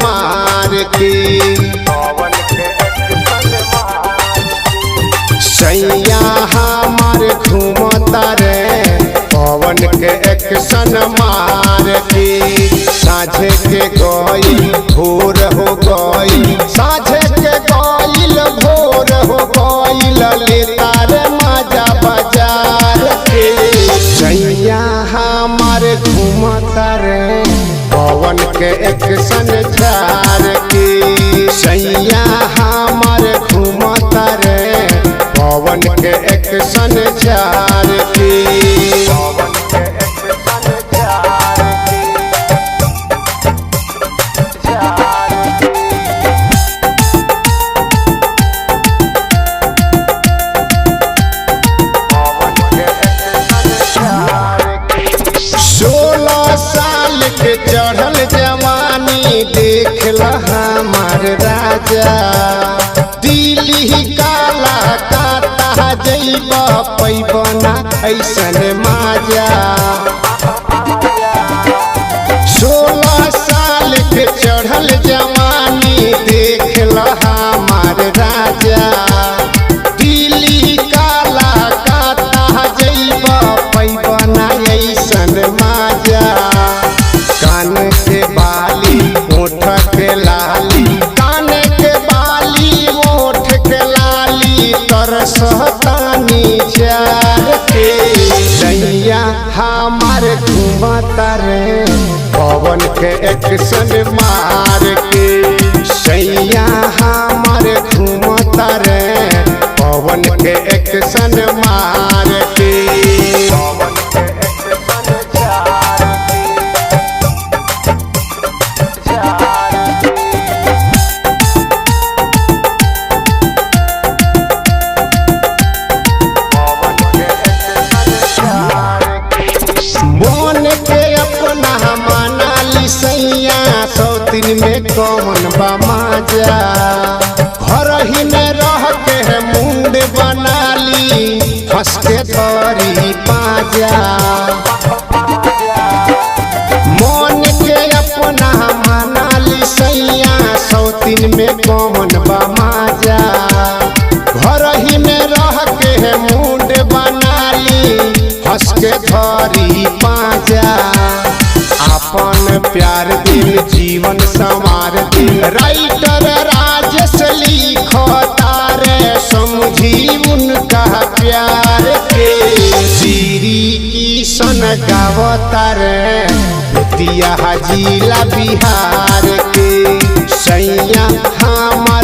मार के सैया हमार घूमता रे पवन के एक्शन मार के साझे के गई भोर हो गई साझे के गईल भोर हो गईल लेता रे माजा बाजार के सैया हमार घूमता रे पवन के एक्शन झार के सैया हमार घूमता रे पवन के एक्शन झार के चढ़ल जवानी देखला हमार राजा दिल्ली काला काटा जैब पैबना ऐसन माजा 16 साल के चढ़ल जवानी देखला हमार राजा दिल्ली काला काटा जैब पैबना ऐसन माजा कान के बाली ओठ के लाली कान के बाली ओठ के लाली तरसतानी चार के सैया हमार घूमता रे पवन के एक्शन मार के सैया हमार घूमता रे पवन के एक्शन मार के सौतीन में कौन बा माजा घर ही में रह के मुंड बना ली फंस के तोरी पाजा मन के अपना मना ली सैया सौतीन में कौन बा माजा घर ही में रह के मुंड बना ली फंस के तोरी पाजा अपन प्यार दिल जीवन संवार दिल राइटर राजेश लिखता रे समझी उनका प्यार के श्री किशन गावता रे बेतिया जिला बिहार के सैया हमार